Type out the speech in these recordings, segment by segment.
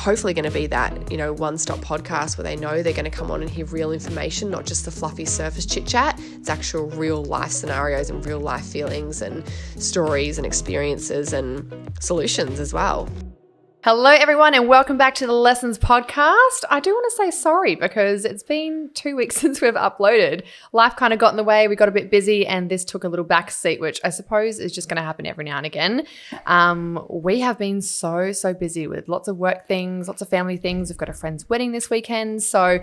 hopefully going to be that, you know, one-stop podcast where they know they're going to come on and hear real information, not just the fluffy surface chit-chat. It's actual real life scenarios and real life feelings and stories and experiences and solutions as well. Hello, everyone, and welcome back to the Lessons Podcast. I do want to say sorry because it's been 2 weeks since we've uploaded. Life kind of got in the way. We got a bit busy and this took a little backseat, which I suppose is just going to happen every now and again. We have been so busy with lots of work things, lots of family things. We've got a friend's wedding this weekend. So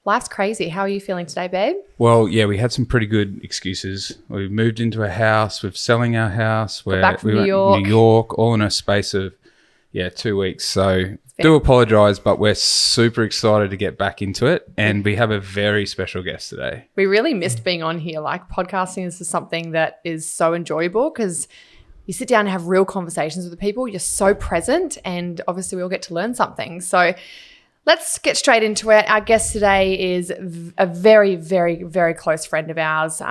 life's crazy. How are you feeling today, babe? Well, yeah, we had some pretty good excuses. We moved into a house. We're selling our house. We're back from New York, all in a space of 2 weeks. So do apologise, but we're super excited to get back into it. And we have a very special guest today. We really missed being on here. Like, podcasting is something that is so enjoyable because you sit down and have real conversations with the people. You're so present and obviously we all get to learn something. So let's get straight into it. Our guest today is a very, very, very close friend of ours,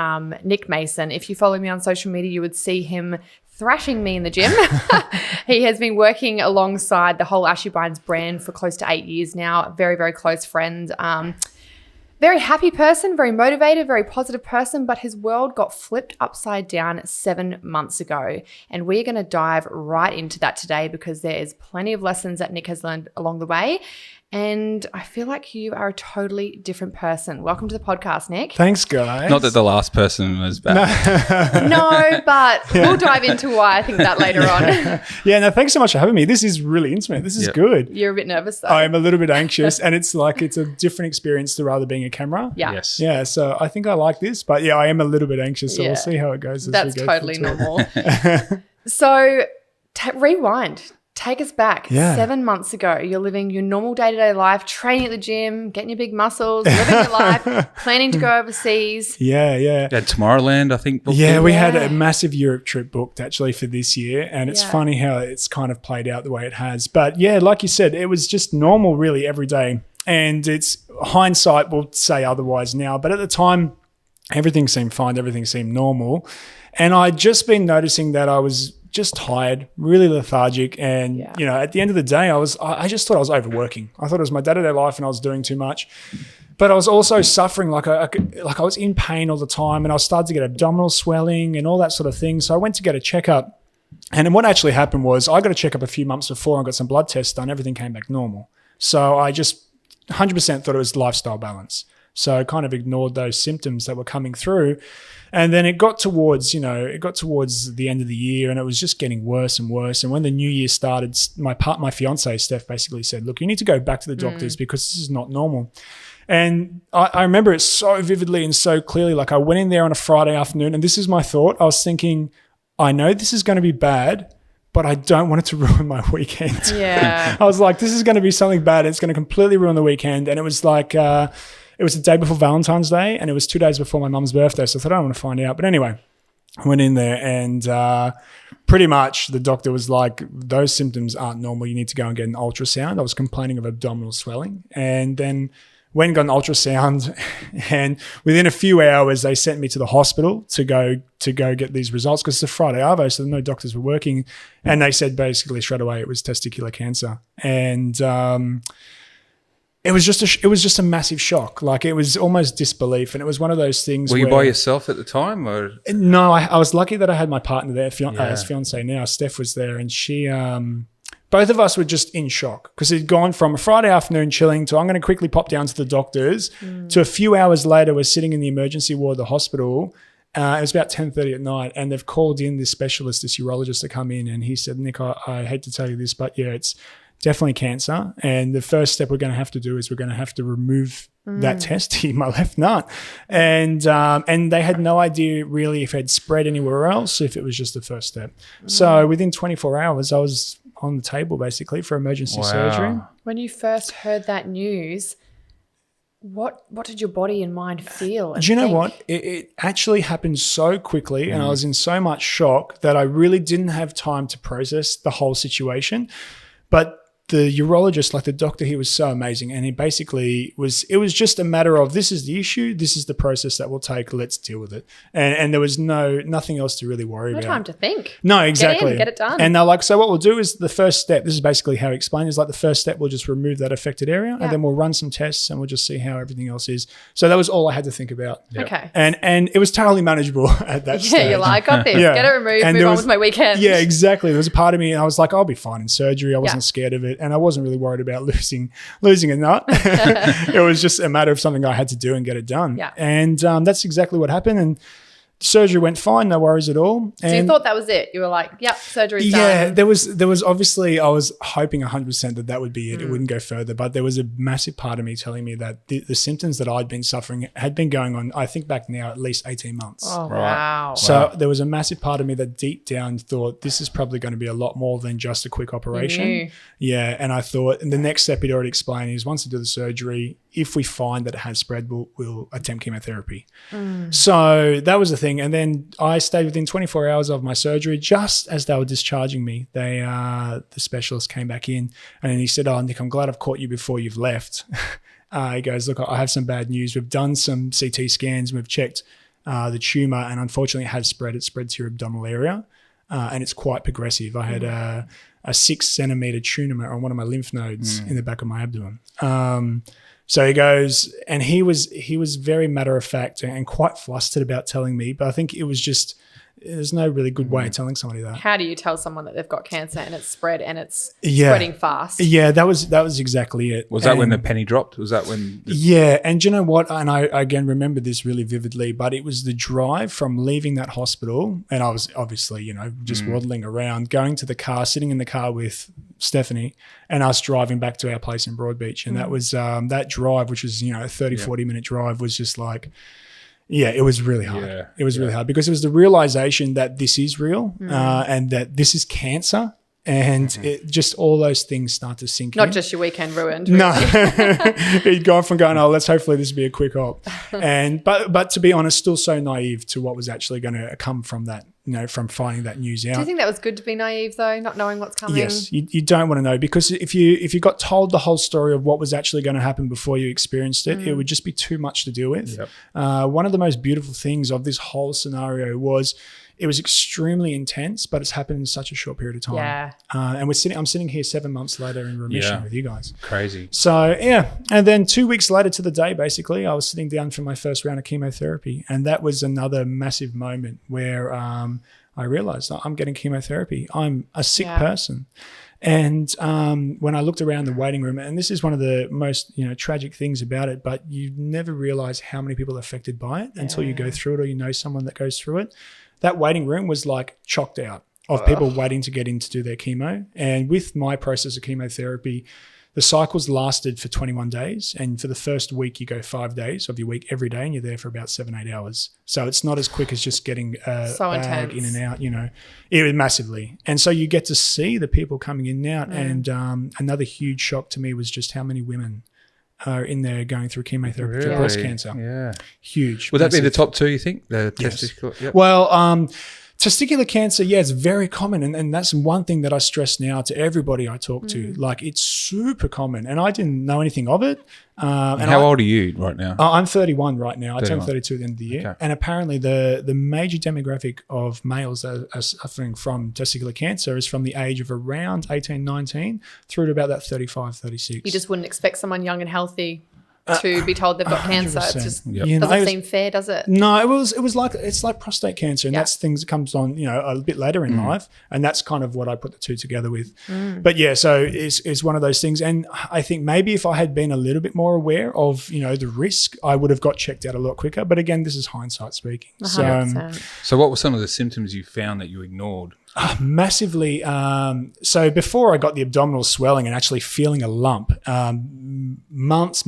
Nick Mason. If you follow me on social media, you would see him thrashing me in the gym. He has been working alongside the whole Ashy brand for close to 8 years now. A very, very close friend. Very happy person, very motivated, very positive person, but his world got flipped upside down 7 months ago. And we're going to dive right into that today because there is plenty of lessons that Nick has learned along the way. And I feel like you are a totally different person. Welcome to the podcast, Nick. Thanks, guys. Not that the last person was bad. No, but we'll dive into why I think that later on. No, thanks so much for having me. This is really intimate. This is good. You're a bit nervous, though. I'm a little bit anxious, and it's a different experience to rather being a camera. Yeah. Yes. Yeah, so I think I like this, but I am a little bit anxious, so we'll see how it goes as That's we go. Totally normal. So rewind. Take us back. 7 months ago, you're living your normal day-to-day life, training at the gym, getting your big muscles, living your life, planning to go overseas. Yeah. You had Tomorrowland, I think. We had a massive Europe trip booked actually for this year, and it's funny how it's kind of played out the way it has. But like you said, it was just normal really every day. And it's hindsight will say otherwise now, but at the time, everything seemed fine, everything seemed normal. And I'd just been noticing that I was just tired, really lethargic. And, at the end of the day, I just thought I was overworking. I thought it was my day-to-day life and I was doing too much. But I was also suffering, like I was in pain all the time, and I started to get abdominal swelling and all that sort of thing. So I went to get a checkup. And what actually happened was I got a checkup a few months before and got some blood tests done. Everything came back normal. So I just 100% thought it was lifestyle balance. So I kind of ignored those symptoms that were coming through. And then it got towards the end of the year, and it was just getting worse and worse. And when the new year started, my fiance, Steph, basically said, look, you need to go back to the doctors because this is not normal. And I remember it so vividly and so clearly. Like, I went in there on a Friday afternoon, and this is my thought. I was thinking, I know this is going to be bad, but I don't want it to ruin my weekend. Yeah. I was like, this is going to be something bad. It's going to completely ruin the weekend. And it was like, it was the day before Valentine's Day, and it was 2 days before my mum's birthday. So I thought, I don't want to find out. But anyway, I went in there, and pretty much the doctor was like, those symptoms aren't normal. You need to go and get an ultrasound. I was complaining of abdominal swelling. And then went and got an ultrasound, and within a few hours, they sent me to the hospital to go get these results because it's a Friday arvo, so no doctors were working. And they said basically straight away it was testicular cancer. And it was just a massive shock. Like, it was almost disbelief. And it was one of those things. Were you by yourself at the time? Or? No, I was lucky that I had my partner there, his fiance now, Steph, was there. And she, both of us were just in shock because it'd gone from a Friday afternoon chilling to I'm going to quickly pop down to the doctors to a few hours later we're sitting in the emergency ward of the hospital. It was about 10:30 at night, and they've called in this specialist, this urologist, to come in. And he said, Nick, I hate to tell you this, but it's definitely cancer. And the first step we're going to have to do is we're going to have to remove that test in my left nut. And they had no idea really if it had spread anywhere else, if it was just the first step. So within 24 hours, I was on the table basically for emergency surgery. When you first heard that news, what did your body and mind feel? Do you know what? It actually happened so quickly and I was in so much shock that I really didn't have time to process the whole situation. But the urologist, like the doctor, he was so amazing. And he basically it was just a matter of, this is the issue. This is the process that we'll take. Let's deal with it. And there was nothing else to really worry about. No time to think. No, exactly. Get it done. And they're like, so what we'll do is the first step, this is basically how he explained, is like the first step, we'll just remove that affected area and then we'll run some tests and we'll just see how everything else is. So that was all I had to think about. Yep. Okay. And it was totally manageable at that stage. Yeah, you're like, I got this. Get it removed, and move on with my weekend. Yeah, exactly. There was a part of me and I was like, I'll be fine in surgery. I wasn't scared of it. And I wasn't really worried about losing a nut. It was just a matter of something I had to do and get it done. Yeah. And that's exactly what happened. And surgery went fine, no worries at all. So you thought that was it? You were like, yep, surgery's done. Yeah, there was obviously, I was hoping 100% that would be it. It wouldn't go further. But there was a massive part of me telling me that the symptoms that I'd been suffering had been going on, I think back now, at least 18 months. Oh, wow. So there was a massive part of me that deep down thought this is probably going to be a lot more than just a quick operation. Yeah, and I thought, and the next step he'd already explained is once we do the surgery, if we find that it has spread, we'll attempt chemotherapy. So that was the thing. And then I stayed within 24 hours of my surgery. Just as they were discharging me, the specialist came back in and he said, "Oh, Nick, I'm glad I've caught you before you've left." He goes, "Look, I have some bad news. We've done some CT scans. We've checked the tumor, and unfortunately it has spread. It spread to your abdominal area, and it's quite progressive. I had a 6 centimeter tumor on one of my lymph nodes in the back of my abdomen." So he goes, and he was very matter of fact and quite flustered about telling me, but I think it was just, there's no really good way of telling somebody that. How do you tell someone that they've got cancer and it's spread and it's spreading fast? Yeah, that was exactly it. Was that when the penny dropped? Was that when? Yeah, and you know what? And I again remember this really vividly, but it was the drive from leaving that hospital, and I was obviously, just waddling around, going to the car, sitting in the car with Stephanie and us driving back to our place in Broadbeach. And that was that drive, which was, a 30, 40-minute drive, was just like, yeah, it was really hard. Yeah, it was really hard because it was the realization that this is real and that this is cancer. And it just all those things start to sink in. Not just your weekend ruined. Really. No. He'd gone from going, let's hopefully this will be a quick op. But to be honest, still so naive to what was actually going to come from that, from finding that news out. Do you think that was good to be naive though, not knowing what's coming? Yes, you don't want to know, because if you got told the whole story of what was actually going to happen before you experienced it, it would just be too much to deal with. Yep. One of the most beautiful things of this whole scenario was it was extremely intense, but it's happened in such a short period of time. Yeah. And I'm sitting here 7 months later in remission with you guys. Crazy. So, yeah. And then 2 weeks later to the day, basically, I was sitting down for my first round of chemotherapy. And that was another massive moment where I realized I'm getting chemotherapy. I'm a sick person. And when I looked around the waiting room, and this is one of the most tragic things about it, but you never realize how many people are affected by it until you go through it or you know someone that goes through it. That waiting room was like chocked out of people waiting to get in to do their chemo. And with my process of chemotherapy, the cycles lasted for 21 days. And for the first week, you go 5 days of your week every day, and you're there for about 7-8 hours. So it's not as quick as just getting a bag in and out, It was massively. And so you get to see the people coming in and out. And another huge shock to me was just how many women are in there going through chemotherapy for breast cancer. Yeah. Huge. Would that be the top two, you think? The testicular? Yep. Well, testicular cancer, it's very common. And that's one thing that I stress now to everybody I talk to. Like, it's super common. And I didn't know anything of it. And how old are you right now? I'm 31 right now. 31. I turned 32 at the end of the year. Okay. And apparently the major demographic of males that are suffering from testicular cancer is from the age of around 18, 19 through to about that 35, 36. You just wouldn't expect someone young and healthy to be told they've got 100%. Cancer. It just doesn't seem fair, does it? No, it's like prostate cancer, and that's things that comes on, a bit later in life, and that's kind of what I put the two together with. But so it's one of those things, and I think maybe if I had been a little bit more aware of, the risk, I would have got checked out a lot quicker. But again, this is hindsight speaking. 100%. So what were some of the symptoms you found that you ignored? Massively. So before I got the abdominal swelling and actually feeling a lump, months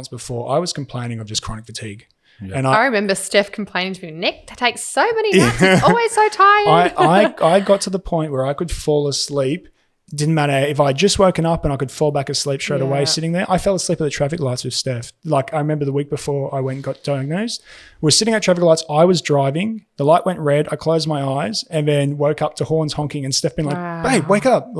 before, I was complaining of just chronic fatigue. Yeah. And I remember Steph complaining to me, Nick takes so many naps, he's always so tired. I got to the point where I could fall asleep. Didn't matter if I just woken up and I could fall back asleep straight away sitting there. I fell asleep at the traffic lights with Steph. Like, I remember the week before I went and got diagnosed, we're sitting at traffic lights. I was driving. The light went red. I closed my eyes and then woke up to horns honking and Steph being like, babe, wake up.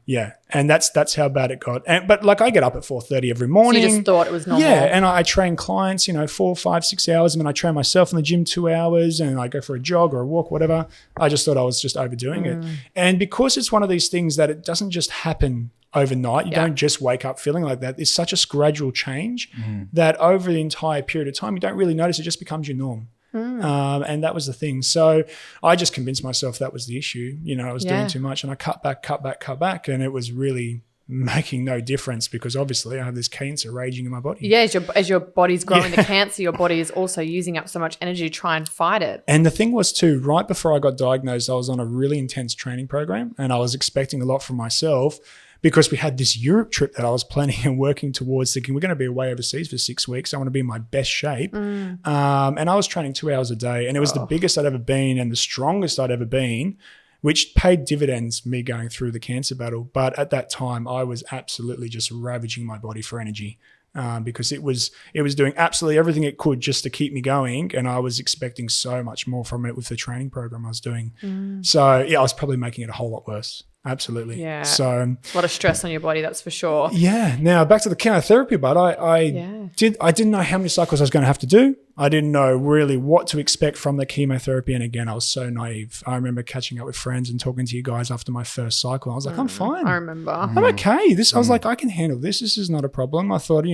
Yeah. And that's how bad it got. But like I get up at 4:30 every morning. So you just thought it was normal. Yeah. And I train clients, 4, 5, 6 hours. And then I train myself in the gym 2 hours and I go for a jog or a walk, whatever. I just thought I was just overdoing it. And because it's one of these things that it doesn't just happen overnight, you don't just wake up feeling like that. It's such a gradual change that over the entire period of time, you don't really notice. It just becomes your norm. And that was the thing. So I just convinced myself that was the issue. I was doing too much, and I cut back, and it was really making no difference because obviously I have this cancer raging in my body. Yeah, as your body's growing the cancer, your body is also using up so much energy to try and fight it. And the thing was too, right before I got diagnosed, I was on a really intense training program, and I was expecting a lot from myself. Because we had this Europe trip that I was planning and working towards, thinking we're going to be away overseas for 6 weeks. I want to be in my best shape. And I was training 2 hours a day, and it was the biggest I'd ever been and the strongest I'd ever been, which paid dividends, me going through the cancer battle. But at that time, I was absolutely just ravaging my body for energy. Because it was doing absolutely everything it could just to keep me going, and I was expecting so much more from it with the training program I was doing. So yeah, I was probably making it a whole lot worse. Absolutely. Yeah. So a lot of stress on your body, that's for sure. Yeah. Now back to the chemotherapy, but I didn't know how many cycles I was going to have to do. I didn't know really what to expect from the chemotherapy. And again, I was so naive. I remember catching up with friends and talking to you guys after my first cycle. I was like, I'm fine. I remember. I'm okay. I was like, I can handle this. This is not a problem. I thought,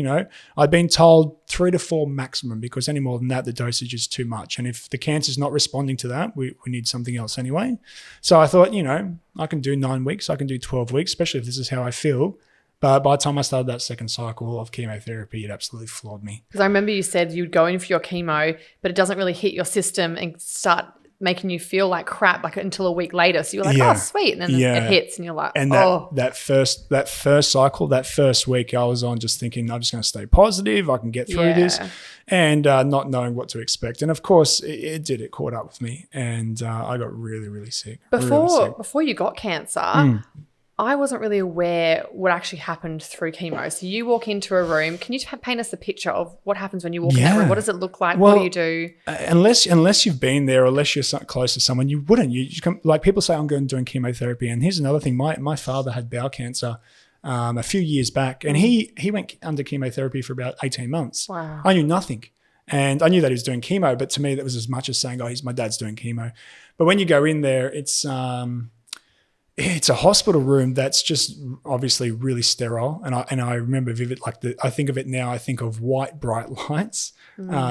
I'd been told 3 to 4 maximum, because any more than that, the dosage is too much. And if the cancer's not responding to that, we need something else anyway. So I thought, I can do 9 weeks. I can do 12 weeks, especially if this is how I feel. But by the time I started that second cycle of chemotherapy, it absolutely floored me. Because I remember you said you'd go in for your chemo, but it doesn't really hit your system and start making you feel like crap until a week later. So you're like, oh, sweet. And then it hits and you're like, and that first cycle, that first week I was on just thinking, I'm just going to stay positive. I can get through this, and not knowing what to expect. And of course it did. It caught up with me, and I got really, really sick. Before you got cancer, I wasn't really aware what actually happened through chemo. So you walk into a room. Can you paint us a picture of what happens when you walk in that room? What does it look like? Well, what do you do? Unless you've been there, or unless you're close to someone, you wouldn't. You come, like people say, I'm going doing chemotherapy. And here's another thing. My father had bowel cancer a few years back, and he went under chemotherapy for about 18 months. Wow. I knew nothing. And I knew that he was doing chemo, but to me that was as much as saying, my dad's doing chemo. But when you go in there, it's a hospital room that's just obviously really sterile. And I remember vivid, I think of it now, I think of white, bright lights.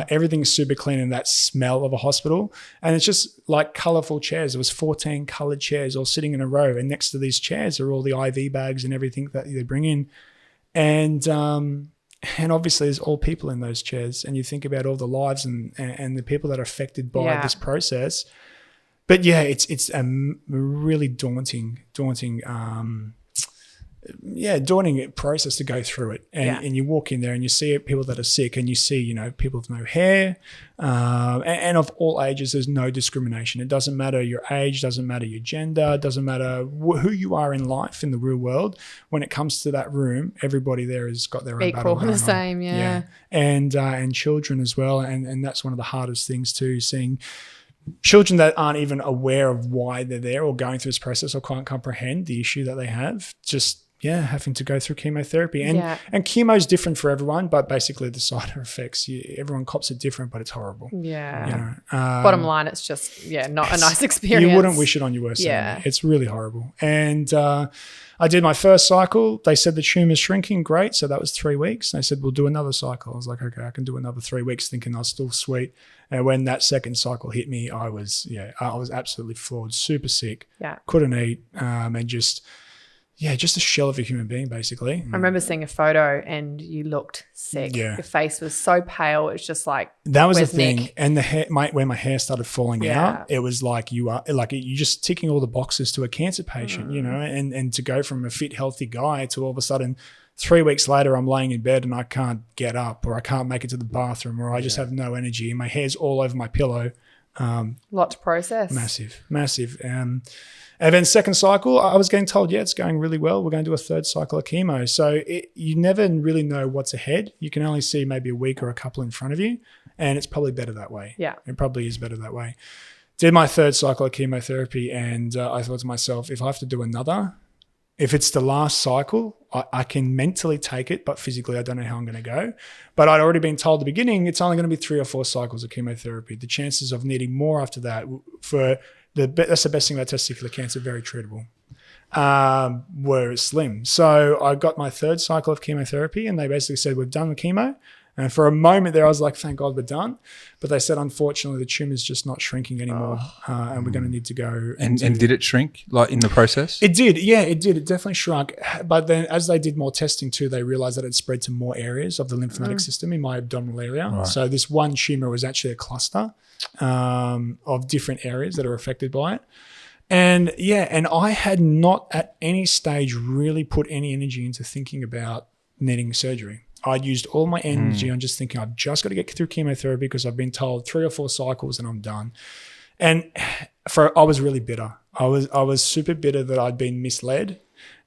Everything's super clean, and that smell of a hospital. And it's just like colorful chairs. There was 14 colored chairs all sitting in a row. And next to these chairs are all the IV bags and everything that they bring in. And obviously there's all people in those chairs. And you think about all the lives and the people that are affected by this process. But yeah, it's a really daunting process to go through it. And you walk in there and you see people that are sick, and you see, people with no hair, and of all ages. There's no discrimination. It doesn't matter your age, doesn't matter your gender, it doesn't matter who you are in life, in the real world. When it comes to that room, everybody there has got their own battle going on. Equal, the same, yeah. And children as well. And that's one of the hardest things too, seeing children that aren't even aware of why they're there or going through this process or can't comprehend the issue that they have, just having to go through chemotherapy. And chemo is different for everyone, but basically the side effects, everyone cops it different, but it's horrible. Bottom line, it's just not a nice experience. You wouldn't wish it on your worst enemy. It's really horrible. And I did my first cycle. They said the tumor's shrinking. Great. So that was 3 weeks. They said, we'll do another cycle. I was like, okay, I can do another 3 weeks, thinking I was still sweet. And when that second cycle hit me, I was absolutely floored, super sick. Couldn't eat, and just a shell of a human being, basically. I remember seeing a photo and you looked sick. Your face was so pale. It's just like, that was the thing. Nick? And the hair, when my hair started falling out, it was like you're just ticking all the boxes to a cancer patient, and to go from a fit, healthy guy to all of a sudden 3 weeks later, I'm laying in bed and I can't get up, or I can't make it to the bathroom, or I just have no energy, and my hair's all over my pillow. Lot to process. Massive. And then second cycle, I was getting told, it's going really well. We're going to do a third cycle of chemo. So you never really know what's ahead. You can only see maybe a week or a couple in front of you, and it's probably better that way. It probably is better that way. Did my third cycle of chemotherapy, and I thought to myself, if I have to do another, If it's the last cycle, I can mentally take it, but physically I don't know how I'm going to go. But I'd already been told at the beginning it's only going to be 3 or 4 cycles of chemotherapy. The chances of needing more after that that's the best thing about testicular cancer, very treatable, were slim. So I got my 3rd cycle of chemotherapy and they basically said, we've done the chemo. And for a moment there, I was like, thank God we're done. But they said, unfortunately, the tumor's just not shrinking anymore and we're going to need to go. And did it shrink like in the process? It did. Yeah, it did. It definitely shrunk. But then as they did more testing too, they realized that it spread to more areas of the lymphatic system in my abdominal area. Right. So this one tumor was actually a cluster of different areas that are affected by it. And I had not at any stage really put any energy into thinking about needing surgery. I'd used all my energy on just thinking I've just got to get through chemotherapy because I've been told 3 or 4 cycles and I'm done. And I was really bitter. I was super bitter that I'd been misled.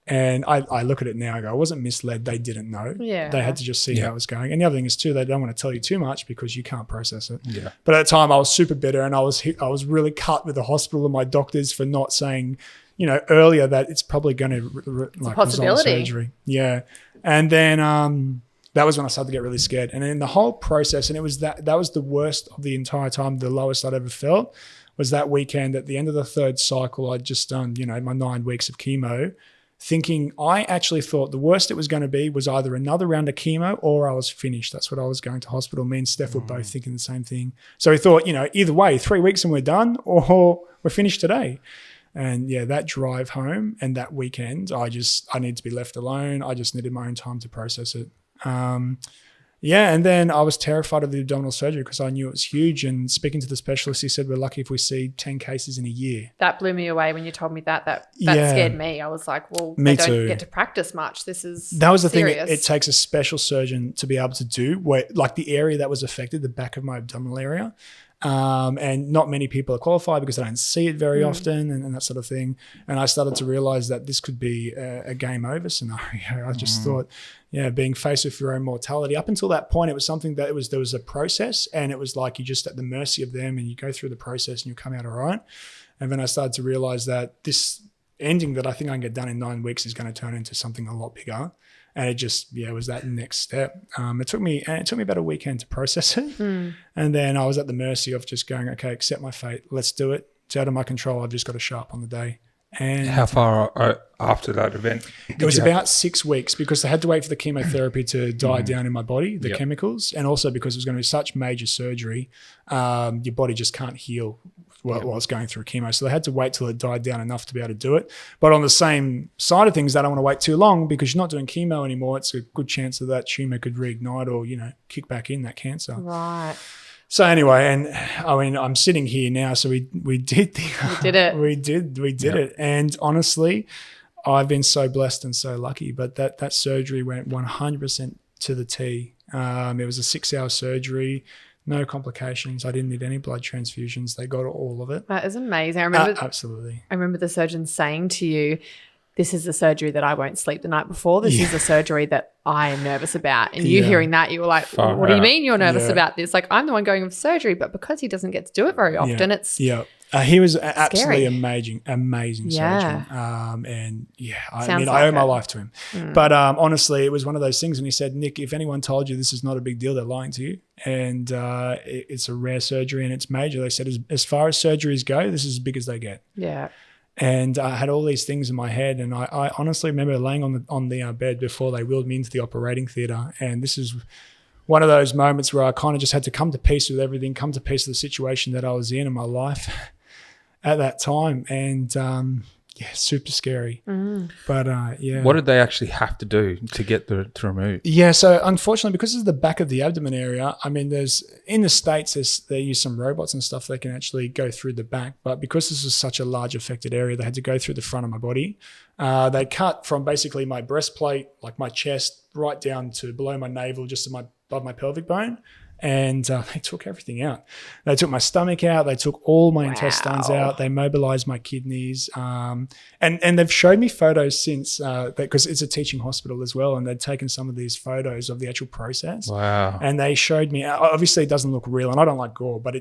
And I look at it now, I go, I wasn't misled. They didn't know. Yeah. They had to just see how it was going. And the other thing is too, they don't want to tell you too much because you can't process it. Yeah. But at the time I was super bitter and I was really cut with the hospital and my doctors for not saying, earlier that it's probably going to result in surgery. Yeah. And then that was when I started to get really scared. And in the whole process, and it was that was the worst of the entire time, the lowest I'd ever felt, was that weekend at the end of the 3rd cycle. I'd just done, my 9 weeks of chemo, thinking I actually thought the worst it was going to be was either another round of chemo or I was finished. That's what I was going to hospital. Me and Steph were both thinking the same thing. So we thought, either way, 3 weeks and we're done or we're finished today. And that drive home and that weekend, I needed to be left alone. I just needed my own time to process it. And then I was terrified of the abdominal surgery because I knew it was huge. And speaking to the specialist, he said, we're lucky if we see 10 cases in a year. That blew me away when you told me that. That scared me. I was like, well, they don't get to practice much. That was the serious thing. It takes a special surgeon to be able to do where, like the area that was affected, the back of my abdominal area. And not many people are qualified because they don't see it very often and that sort of thing. And I started to realize that this could be a game over scenario. I just thought, being faced with your own mortality. Up until that point, it was something that there was a process and it was like you're just at the mercy of them and you go through the process and you come out all right. And then I started to realize that this ending that I think I can get done in 9 weeks is going to turn into something a lot bigger. And it just, was that next step. It took me about a weekend to process it. And then I was at the mercy of just going, okay, accept my fate. Let's do it. It's out of my control. I've just got to show up on the day. And how far after that event? It was about 6 weeks because they had to wait for the chemotherapy to die down in my body, the chemicals. And also because it was going to be such major surgery, your body just can't heal while it's going through chemo. So they had to wait till it died down enough to be able to do it. But on the same side of things, they don't want to wait too long because you're not doing chemo anymore. It's a good chance that tumor could reignite or, kick back in that cancer. Right. So anyway, and I mean, I'm sitting here now. So we did it. We did it. And honestly, I've been so blessed and so lucky, but that surgery went 100% to the T. It was a 6-hour surgery. No complications. I didn't need any blood transfusions. They got all of it. That is amazing. I remember absolutely. I remember the surgeon saying to you, this is the surgery that I won't sleep the night before. This is the surgery that I am nervous about. And you hearing that, you were like, what do you mean you're nervous about this? Like, I'm the one going for surgery, but because he doesn't get to do it very often, it's he was absolutely amazing surgeon. I owe my life to him. But honestly, it was one of those things. And he said, Nick, if anyone told you this is not a big deal, they're lying to you. And it's a rare surgery and it's major. They said, as far as surgeries go, this is as big as they get. Yeah. And I had all these things in my head, and I honestly remember laying on the bed before they wheeled me into the operating theatre. And this is one of those moments where I kind of just had to come to peace with everything, come to peace with the situation that I was in my life at that time. And super scary. But what did they actually have to do to get to remove? Yeah, so unfortunately, because it's the back of the abdomen area, I mean, there's in the States, they use some robots and stuff that can actually go through the back. But because this is such a large affected area, they had to go through the front of my body. They cut from basically my breastplate, like my chest, right down to below my navel, just above my pelvic bone. And they took everything out. They took my stomach out. They took all my intestines out. They mobilized my kidneys. And they've showed me photos since, because it's a teaching hospital as well, and they'd taken some of these photos of the actual process. Wow. And they showed me, obviously it doesn't look real, and I don't like gore, but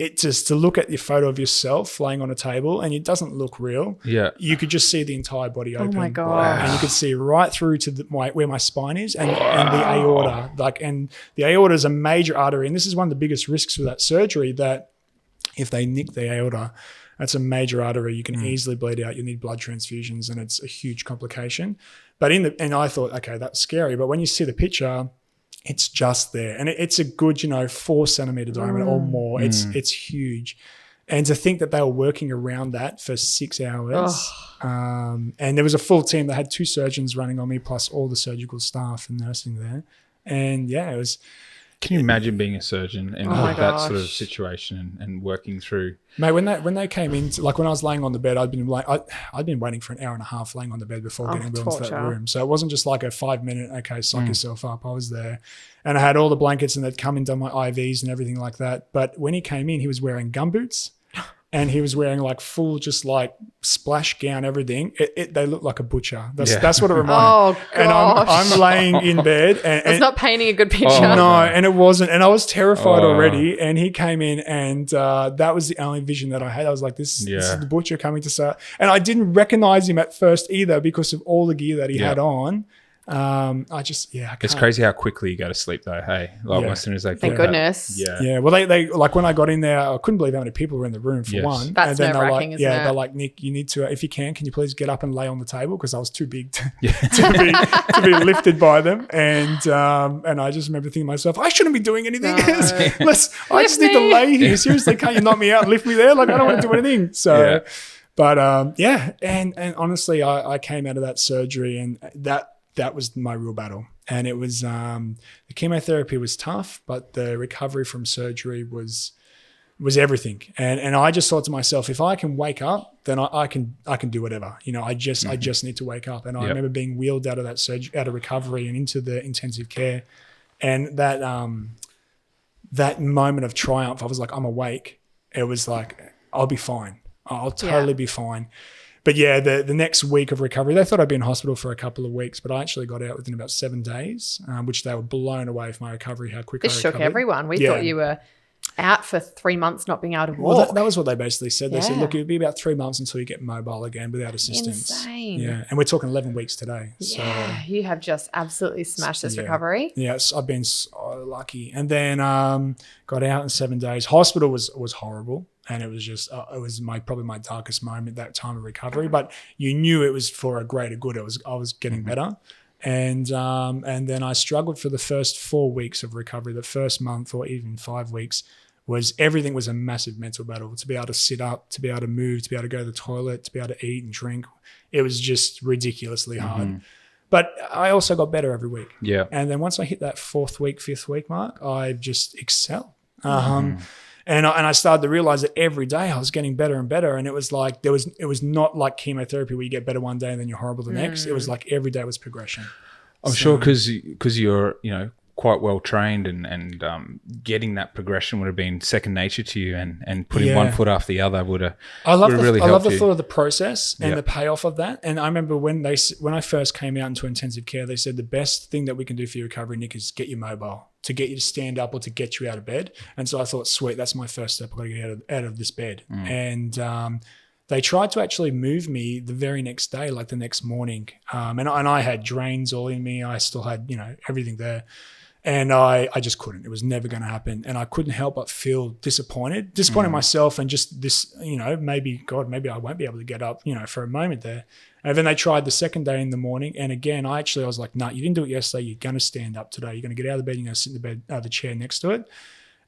it just to look at your photo of yourself laying on a table and it doesn't look real. Yeah. You could just see the entire body open. Oh my gosh. And you could see right through to where my spine is and the aorta. And the aorta is a major artery. And this is one of the biggest risks with that surgery, that if they nick the aorta, that's a major artery. You can easily bleed out. You need blood transfusions and it's a huge complication. But and I thought, okay, that's scary. But when you see the picture, it's just there. And it's a good, 4 centimeter diameter or more. It's huge. And to think that they were working around that for 6 hours. And there was a full team that had 2 surgeons running on me plus all the surgical staff and nursing there. And yeah, it was... Can you imagine being a surgeon in that sort of situation and working through? Mate, when they came in, like when I was laying on the bed, I'd been waiting for an hour and a half laying on the bed before getting wheeled into that room. So it wasn't just like a 5 minute, okay, psych yourself up. I was there, and I had all the blankets, and they'd come and done my IVs and everything like that. But when he came in, he was wearing gumboots. And he was wearing like full, just like splash gown, everything. They looked like a butcher. That's what it reminded me. Oh, gosh. And I'm laying in bed. And it's not painting a good picture. No, and it wasn't. And I was terrified already. And he came in and that was the only vision that I had. I was like, this is the butcher coming to start. And I didn't recognize him at first either because of all the gear that he had on. I can't. It's crazy how quickly you go to sleep though. Hey, like as soon as they thank goodness. Yeah. Well, they like when I got in there, I couldn't believe how many people were in the room for one. That's and then nerve-wracking, isn't it? They're like, Nick, you need to, if you can you please get up and lay on the table, because I was too big to be lifted by them. And I just remember thinking to myself, I shouldn't be doing anything. I just need to lay here. Seriously, can't you knock me out and lift me there? Like I don't want to do anything. So, but and honestly, I came out of that surgery and that was my real battle. And it was the chemotherapy was tough, but the recovery from surgery was everything. And I just thought to myself, if I can wake up, then I can do whatever. I just need to wake up. And I remember being wheeled out of that surgery, out of recovery and into the intensive care. And that moment of triumph, I was like, I'm awake. It was like, I'll be fine. I'll totally be fine. But yeah, the next week of recovery, they thought I'd be in hospital for a couple of weeks, but I actually got out within about 7 days, which they were blown away with my recovery, how quick I recovered. It shook everyone. We thought you were out for 3 months not being able to walk. Well, that was what they basically said. They said, look, it'll be about 3 months until you get mobile again without assistance. Insane. Yeah, and we're talking 11 weeks today. Yeah, so, you have just absolutely smashed this recovery. Yes, I've been so lucky. And then got out in 7 days. Hospital was horrible. And it was just, it was probably my darkest moment, that time of recovery. But you knew it was for a greater good. I was getting better. And then I struggled for the first 4 weeks of recovery. The first month or even 5 weeks everything was a massive mental battle. To be able to sit up, to be able to move, to be able to go to the toilet, to be able to eat and drink. It was just ridiculously hard. But I also got better every week. Yeah. And then once I hit that 4th week, 5th week mark, I just excelled. And I started to realize that every day I was getting better and better. And it was like, it was not like chemotherapy where you get better one day and then you're horrible the next. It was like every day was progression. I'm sure because you're, quite well trained and getting that progression would have been second nature to you, and putting one foot after the other would have really helped you. I love the thought of the process and the payoff of that. And I remember when I first came out into intensive care, they said the best thing that we can do for your recovery, Nick, is get you mobile, to get you to stand up or to get you out of bed. And so I thought, sweet, that's my first step. I've got to get out of this bed. And they tried to actually move me the very next day, like the next morning. And I had drains all in me. I still had, everything there. And I just couldn't. It was never going to happen. And I couldn't help but feel disappointed myself, and just this, maybe I won't be able to get up, for a moment there. And then they tried the second day in the morning. And again, I was like, nah, you didn't do it yesterday. You're going to stand up today. You're going to get out of the bed. You're going to sit in the chair next to it.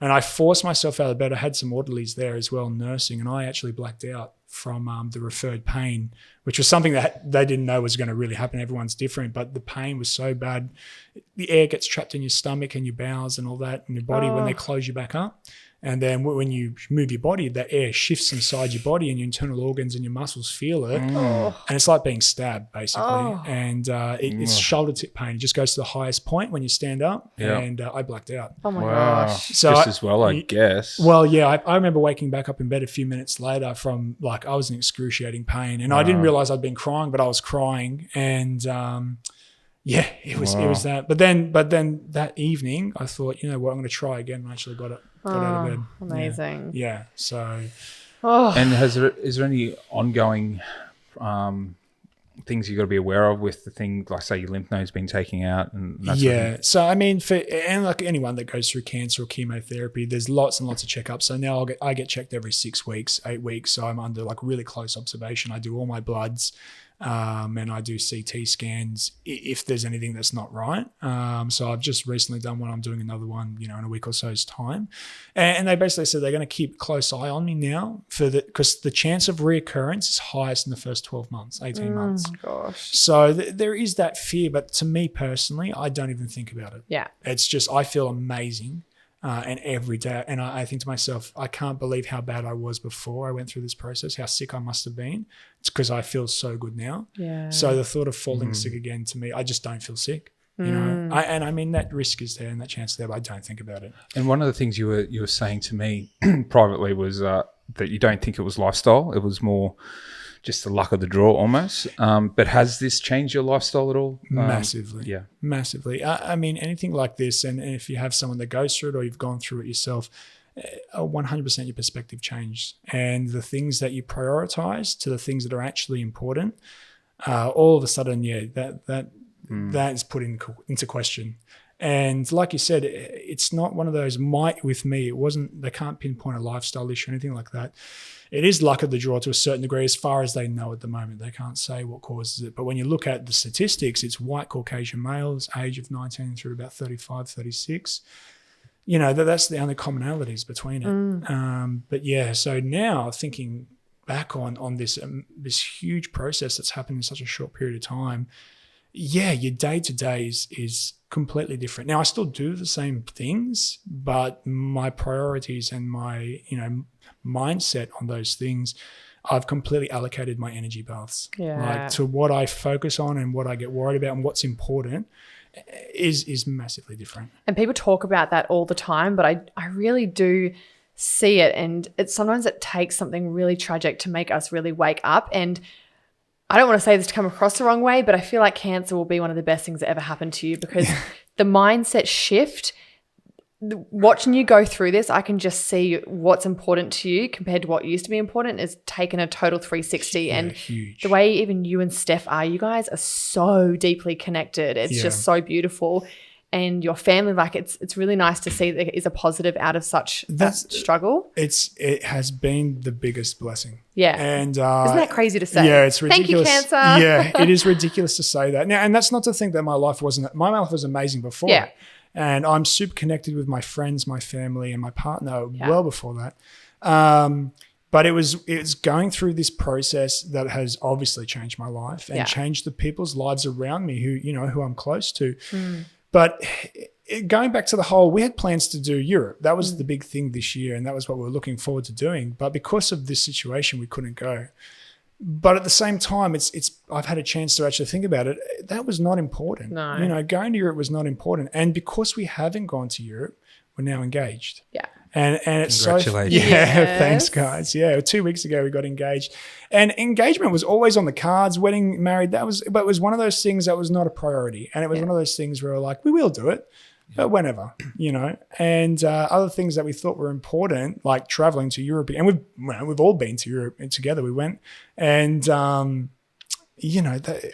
And I forced myself out of bed. I had some orderlies there as well, nursing, and I actually blacked out from the referred pain, which was something that they didn't know was going to really happen. Everyone's different, but the pain was so bad. The air gets trapped in your stomach and your bowels and all that in your body when they close you back up. And then when you move your body, the air shifts inside your body and your internal organs and your muscles feel it. And it's like being stabbed, basically. And it's shoulder tip pain. It just goes to the highest point when you stand up. And I blacked out. Oh, my gosh. So just as well, I guess. Well, yeah. I remember waking back up in bed a few minutes later from, like, I was in excruciating pain. And I didn't realize I'd been crying, but I was crying. And Yeah, it was that. But then that evening, I thought, you know what, I'm going to try again. And I actually got out of bed. Amazing. Yeah. So. And is there any ongoing things you got to be aware of with the thing, like say your lymph nodes been taken out and that sort of thing? So I mean, and like anyone that goes through cancer or chemotherapy, there's lots and lots of checkups. So now I get checked every 6 weeks, 8 weeks. So I'm under like really close observation. I do all my bloods, and I do CT scans if there's anything that's not right. So I've just recently done one. I'm doing another one, in a week or so's time. And they basically said they're going to keep a close eye on me now because the chance of reoccurrence is highest in the first 12 months, 18 months. Gosh. So there is that fear, but to me personally, I don't even think about it. Yeah. It's just, I feel amazing. And every day, and I think to myself, I can't believe how bad I was before I went through this process, how sick I must have been. It's because I feel so good now. Yeah. So the thought of falling sick again, to me, I just don't feel sick. And I mean, that risk is there and that chance is there, but I don't think about it. And one of the things you were saying to me privately was that you don't think it was lifestyle. It was more just the luck of the draw almost. But has this changed your lifestyle at all? Massively. Yeah. Massively. I mean, anything like this, and if you have someone that goes through it or you've gone through it yourself, 100% your perspective changed. And the things that you prioritize to the things that are actually important, all of a sudden, that is put into question. And like you said, it's not one of those with me. It wasn't, they can't pinpoint a lifestyle issue or anything like that. It is luck of the draw to a certain degree as far as they know at the moment. They can't say what causes it. But when you look at the statistics, it's white Caucasian males, age of 19 through about 35, 36. That's the only commonalities between it. But yeah, so now thinking back on this huge process that's happened in such a short period of time, your day-to-day is completely different. Now, I still do the same things, but my priorities and my, mindset on those things, I've completely allocated my energy baths. Like to what I focus on and what I get worried about and what's important is massively different. And people talk about that all the time, but I really do see it. And sometimes it takes something really tragic to make us really wake up. And I don't want to say this to come across the wrong way, but I feel like cancer will be one of the best things that ever happened to you because the mindset shift, watching you go through this, I can just see what's important to you compared to what used to be important is taking a total 360. And huge. The way even you and Steph are, you guys are so deeply connected. It's just so beautiful. And your family, like it's really nice to see that there is a positive out of such that struggle. It has been the biggest blessing. Yeah. And isn't that crazy to say? Yeah, it's ridiculous. Thank you, cancer. Yeah, it is ridiculous to say that. Now, and that's not to think that my life was amazing before. Yeah. And I'm super connected with my friends, my family, and my partner well before that. But it was going through this process that has obviously changed my life and changed the people's lives around me who I'm close to. But going back to we had plans to do Europe. That was the big thing this year, and that was what we were looking forward to doing. But because of this situation, we couldn't go. But at the same time, I've had a chance to actually think about it. That was not important. No. Going to Europe was not important. And because we haven't gone to Europe, we're now engaged. Yeah. And it's congratulations. Thanks, guys. Yeah, 2 weeks ago we got engaged, and engagement was always on the cards. Wedding, married, but it was one of those things that was not a priority, and it was one of those things where we're like, we will do it, but whenever, And other things that we thought were important, like traveling to Europe, and we've all been to Europe and together. We went, and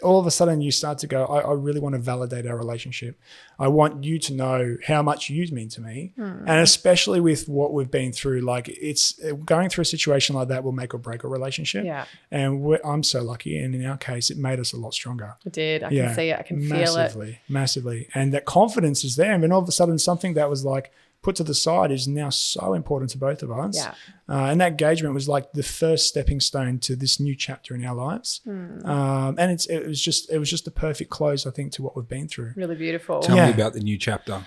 all of a sudden you start to go, I really want to validate our relationship. I want you to know how much you mean to me. And especially with what we've been through, like it's going through a situation like that will make or break a relationship. Yeah. And I'm so lucky. And in our case, it made us a lot stronger. It did. I can see it. I can feel it. Massively. And that confidence is there. And then all of a sudden something that was like put to the side is now so important to both of us. Yeah. And that engagement was like the first stepping stone to this new chapter in our lives. And it was just the perfect close, I think, to what we've been through. Really beautiful. Tell me about the new chapter.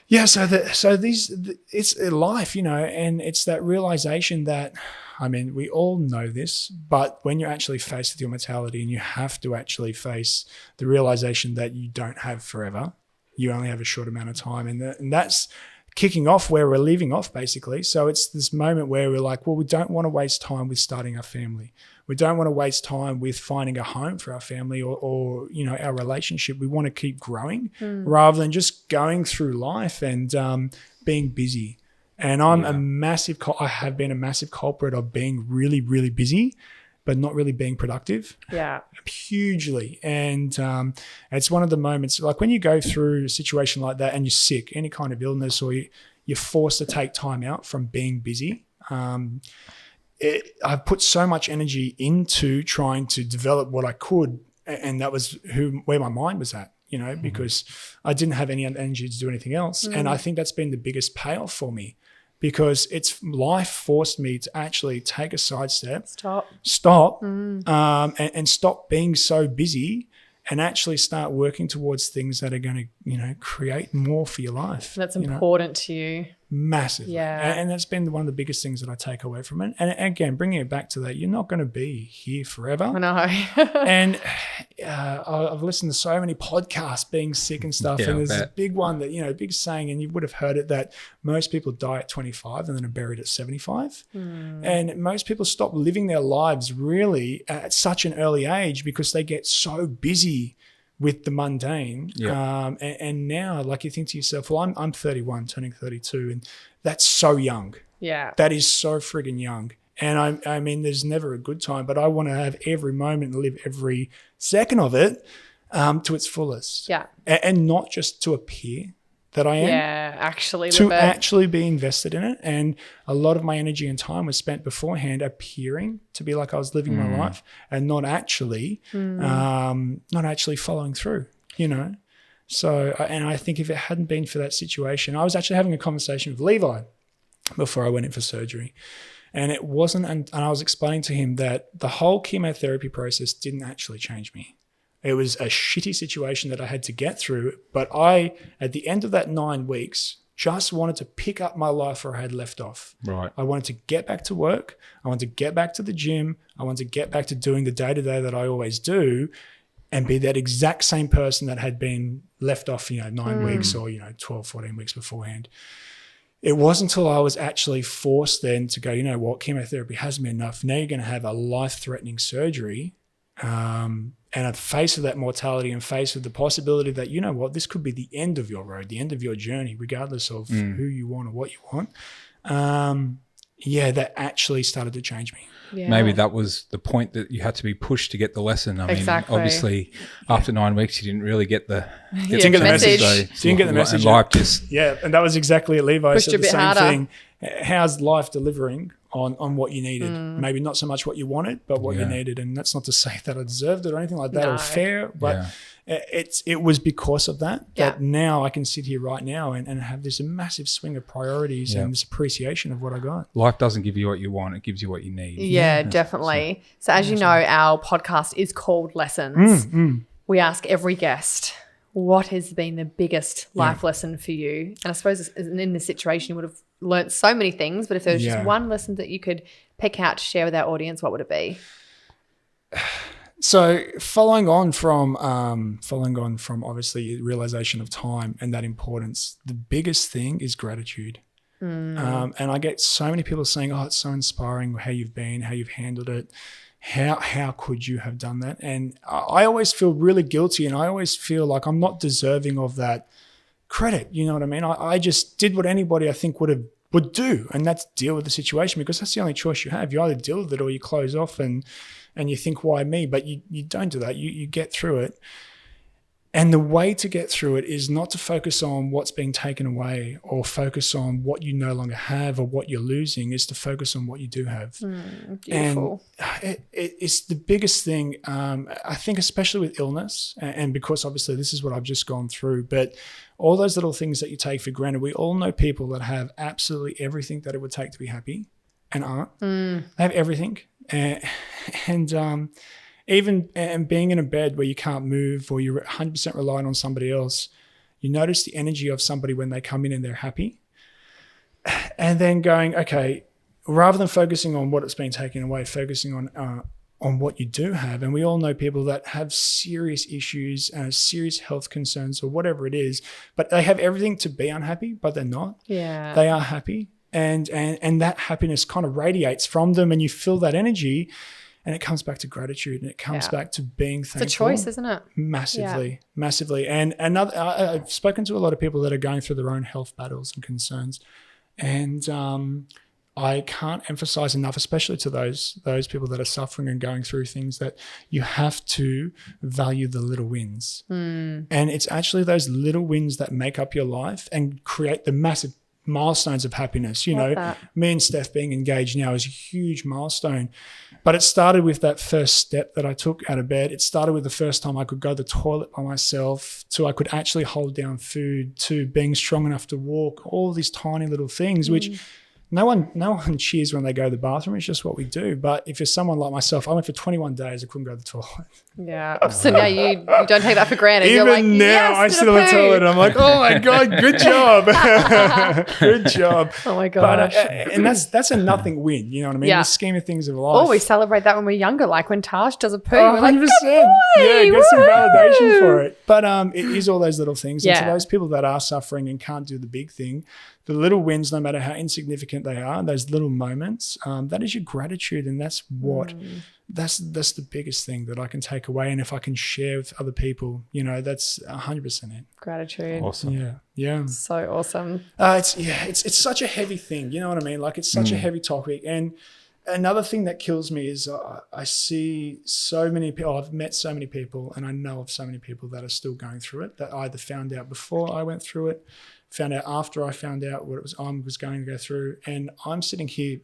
Yeah. It's life, and it's that realization that, we all know this, but when you're actually faced with your mortality and you have to actually face the realization that you don't have forever, you only have a short amount of time. And that's kicking off where we're leaving off, basically. So it's this moment where we're like, well, we don't want to waste time with starting our family. We don't want to waste time with finding a home for our family or our relationship. We want to keep growing rather than just going through life and being busy. And I have been a massive culprit of being really, really busy, but not really being productive. Yeah. Hugely. And it's one of the moments, like when you go through a situation like that and you're sick, any kind of illness, or you're forced to take time out from being busy. I've put so much energy into trying to develop what I could, and that was where my mind was at, because I didn't have any energy to do anything else. And I think that's been the biggest payoff for me, because life forced me to actually take a sidestep, stop, and stop being so busy, and actually start working towards things that are going to, create more for your life. That's important to you. Massively. Yeah. And that's been one of the biggest things that I take away from it. And again, bringing it back to that, you're not going to be here forever. I know. And I've listened to so many podcasts being sick and stuff. And there's this big one that, big saying, and you would have heard it, that most people die at 25 and then are buried at 75. And most people stop living their lives really at such an early age because they get so busy with the mundane. And now, like, you think to yourself, well, I'm 31, turning 32, and that's so young. Yeah. That is so friggin' young. And I mean, there's never a good time, but I want to have every moment and live every second of it to its fullest. Yeah. And not just to appear that I am. Yeah, actually. To actually be invested in it. And a lot of my energy and time was spent beforehand appearing to be like I was living my life, and not actually following through, So, and I think if it hadn't been for that situation, I was actually having a conversation with Levi before I went in for surgery. And it wasn't, and I was explaining to him that the whole chemotherapy process didn't actually change me. It was a shitty situation that I had to get through. But I, at the end of that 9 weeks, just wanted to pick up my life where I had left off. Right. I wanted to get back to work. I wanted to get back to the gym. I wanted to get back to doing the day-to-day that I always do, and be that exact same person that had been left off, 9 weeks or, 12, 14 weeks beforehand. It wasn't until I was actually forced then to go, you know what, chemotherapy hasn't been enough. Now you're going to have a life-threatening surgery. And at face of that mortality and face of the possibility that, you know what, this could be the end of your road, the end of your journey, regardless of who you want or what you want. That actually started to change me. Yeah. Maybe that was the point that you had to be pushed to get the lesson. I mean, obviously, after 9 weeks, you didn't really get the message. Didn't get the message. And life just and that was exactly it. Levi pushed said the same harder. thing. How's life delivering on what you needed? Maybe not so much what you wanted, but what you needed. And that's not to say that I deserved it or anything like that or fair, but it was because of that now I can sit here right now and have this massive swing of priorities and this appreciation of what I got. Life doesn't give you what you want, it gives you what you need. Yeah, definitely. So as you know, our podcast is called Lessons. We ask every guest, what has been the biggest life lesson for you? And I suppose in this situation, you would have learnt so many things, but if there was just one lesson that you could pick out to share with our audience, what would it be? So following on from obviously realization of time and that importance, the biggest thing is gratitude. And I get so many people saying, oh, it's so inspiring how you've been, how you've handled it. How could you have done that? And I always feel really guilty, and I always feel like I'm not deserving of that credit. You know what I mean? I just did what anybody I think would do, and that's deal with the situation, because that's the only choice you have. You either deal with it or you close off and you think, why me? But you don't do that. You get through it. And the way to get through it is not to focus on what's being taken away or focus on what you no longer have or what you're losing, is to focus on what you do have. Beautiful. And it's the biggest thing, I think, especially with illness, and because obviously this is what I've just gone through, but all those little things that you take for granted, we all know people that have absolutely everything that it would take to be happy and aren't. They have everything. Even being in a bed where you can't move or you're 100% reliant on somebody else, you notice the energy of somebody when they come in and they're happy. And then going, okay, rather than focusing on what it's been taken away, focusing on on what you do have. And we all know people that have serious issues and serious health concerns or whatever it is, but they have everything to be unhappy, but they're not. Yeah. They are happy. And that happiness kind of radiates from them, and you feel that energy, and it comes back to gratitude, and it comes back to being thankful. It's a choice, isn't it? Massively. And I've spoken to a lot of people that are going through their own health battles and concerns. And I can't emphasize enough, especially to those people that are suffering and going through things, that you have to value the little wins. And it's actually those little wins that make up your life and create the massive milestones of happiness. You know, me and Steph being engaged now is a huge milestone, but it started with that first step that I took out of bed. It started with the first time I could go to the toilet by myself, to I could actually hold down food, to being strong enough to walk, all these tiny little things, which no one cheers when they go to the bathroom. It's just what we do. But if you're someone like myself, I went for 21 days. I couldn't go to the toilet. Yeah. So now you don't take that for granted. Even you're like, now, yes, I sit on the toilet and I'm like, oh my God, good job. Good job. Oh my gosh. But, and that's a nothing win. You know what I mean? The scheme of things of life. Oh, we celebrate that when we're younger. Like when Tash does a poo, we're 100%. like, good boy, yeah, get some woo! validation for it. But it is all those little things. And Yeah. to those people that are suffering and can't do the big thing, the little wins, no matter how insignificant they are, those little moments, that is your gratitude. And that's what, that's the biggest thing that I can take away. And if I can share with other people, you know, that's 100% it. Gratitude. Awesome. Yeah. So awesome. It's such a heavy thing. You know what I mean? Like, it's such a heavy topic. And another thing that kills me is I see so many people, I've met so many people, and I know of so many people that are still going through it, that either found out before I went through it, found out after I found out what it was I was going to go through. And I'm sitting here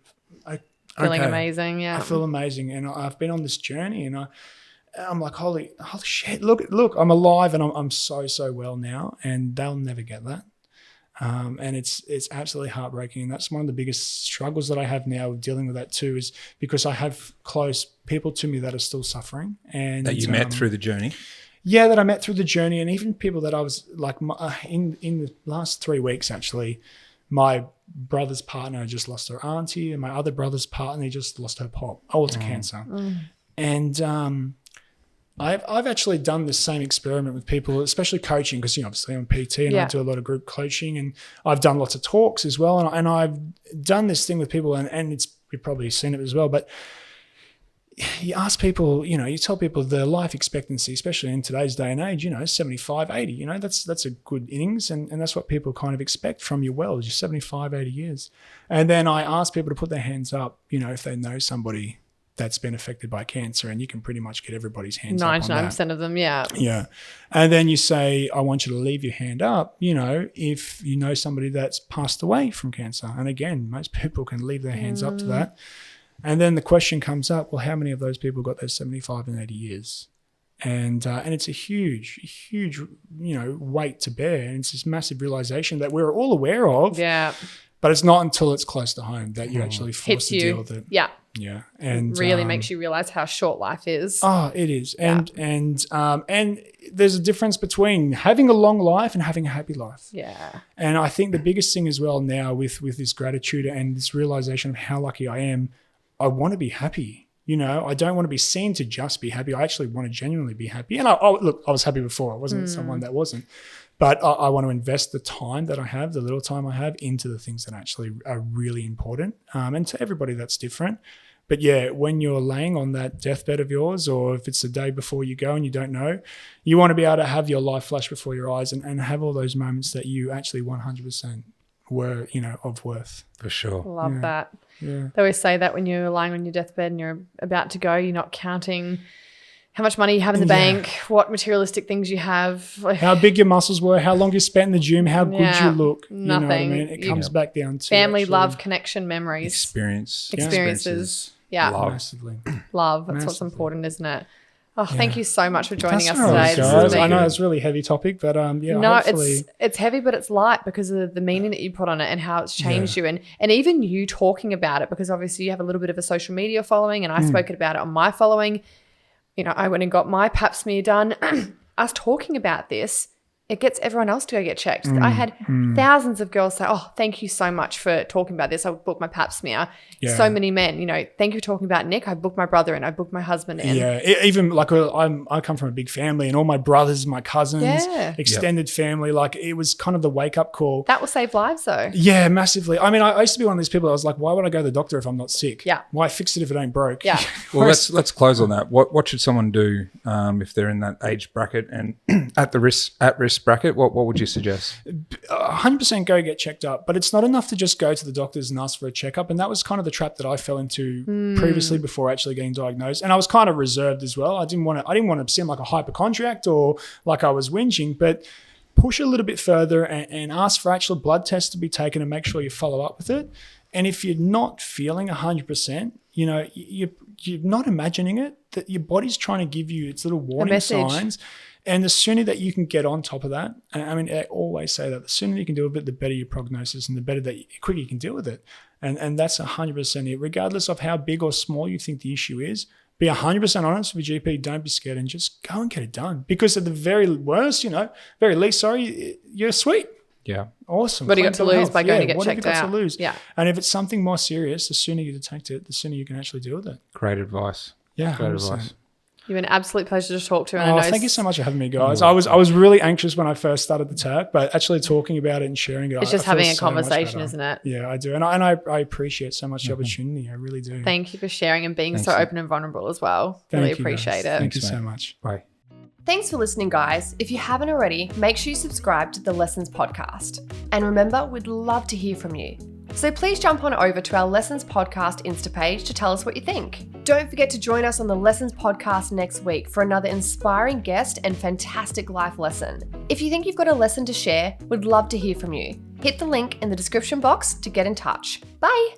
Feeling amazing. Yeah. I feel amazing. And I've been on this journey, and I'm like, holy shit, look, I'm alive, and I'm so well now, and they'll never get that. And it's absolutely heartbreaking. And that's one of the biggest struggles that I have now with dealing with that too, is because I have close people to me that are still suffering. And that you met through the journey? Yeah, that I met through the journey, and even people that I was like, in the last 3 weeks, actually, my brother's partner just lost her auntie, and my other brother's partner just lost her pop, all to cancer. And I've actually done this same experiment with people, especially coaching, because, you know, obviously I'm a PT and I do a lot of group coaching, and I've done lots of talks as well. And I've done this thing with people, and you've probably seen it as well, but you ask people, you know, you tell people the life expectancy, especially in today's day and age, you know, 75, 80, you know, that's a good innings. And that's what people kind of expect from you. Well, you're 75, 80 years. And then I ask people to put their hands up, you know, if they know somebody that's been affected by cancer, and you can pretty much get everybody's hands up on that. 99% of them, yeah. Yeah. And then you say, I want you to leave your hand up, you know, if you know somebody that's passed away from cancer. And again, most people can leave their hands up to that. And then the question comes up, well, how many of those people got those 75 and 80 years? And it's a huge, you know, weight to bear. And it's this massive realization that we're all aware of. Yeah. But it's not until it's close to home that you're actually forced to deal with it. Yeah. Yeah. And it really makes you realize how short life is. Oh, it is. And there's a difference between having a long life and having a happy life. Yeah. And I think the biggest thing as well now with this gratitude and this realization of how lucky I am, I want to be happy. You know, I don't want to be seen to just be happy. I actually want to genuinely be happy. And I was happy before. I wasn't someone that wasn't. But I want to invest the time that I have, the little time I have, into the things that actually are really important. And to everybody, that's different. But yeah, when you're laying on that deathbed of yours, or if it's the day before you go and you don't know, you want to be able to have your life flash before your eyes and have all those moments that you actually 100% were, you know, of worth. For sure. Love that. Yeah. They always say that when you're lying on your deathbed and you're about to go, you're not counting how much money you have in the bank, what materialistic things you have. How big your muscles were, how long you spent in the gym, how good you look. Nothing. You know what I mean? It comes back down to family, actually, love, connection, memories. Experiences. Yeah. Love. Massively. Love. That's what's important, isn't it? Oh, thank you so much for joining us today. Guys. This has been, I know it's a really heavy topic, but hopefully. it's heavy, but it's light because of the meaning that you put on it and how it's changed you. And even you talking about it, because obviously you have a little bit of a social media following, and I spoke about it on my following. You know, I went and got my pap smear done. Us talking about this it gets everyone else to go get checked. I had thousands of girls say, oh, thank you so much for talking about this. I booked my pap smear. Yeah. So many men, thank you for talking about Nick. I booked my brother in. I booked my husband in. Yeah, even like I come from a big family, and all my brothers, my cousins, extended family, like it was kind of the wake-up call. That will save lives though. Yeah, massively. I mean, I used to be one of these people, I was like, why would I go to the doctor if I'm not sick? Yeah. Why fix it if it ain't broke? Yeah. Well, let's close on that. What should someone do if they're in that age bracket and at risk bracket? What would you suggest? 100% go get checked up, but it's not enough to just go to the doctors and ask for a checkup. And that was kind of the trap that I fell into previously before actually getting diagnosed. And I was kind of reserved as well. I didn't want to seem like a hypochondriac or like I was whinging, but push a little bit further and ask for actual blood tests to be taken and make sure you follow up with it. And if you're not feeling 100%, you're not imagining it, that your body's trying to give you its little warning signs. And the sooner that you can get on top of that, I mean, I always say that the sooner you can deal with it, the better your prognosis and the quicker you can deal with it. And that's 100% it. Regardless of how big or small you think the issue is, be 100% honest with your GP. Don't be scared and just go and get it done. Because at the very worst, very least, you're sweet. Yeah. Awesome. What do you got to lose by going to get checked out? What have you got to lose? Yeah. And if it's something more serious, the sooner you detect it, the sooner you can actually deal with it. Great advice. Yeah. Great advice. You've been an absolute pleasure to talk to. And thank you so much for having me, guys. I was really anxious when I first started the tag, but actually talking about it and sharing it, it's just having a conversation, isn't it? Yeah, I do. And I appreciate so much the opportunity. I really do. Thank you for sharing and being so open and vulnerable as well. Really appreciate it. Thank you so much. Bye. Thanks for listening, guys. If you haven't already, make sure you subscribe to the Lessons podcast. And remember, we'd love to hear from you. So please jump on over to our Lessons Podcast Insta page to tell us what you think. Don't forget to join us on the Lessons Podcast next week for another inspiring guest and fantastic life lesson. If you think you've got a lesson to share, we'd love to hear from you. Hit the link in the description box to get in touch. Bye!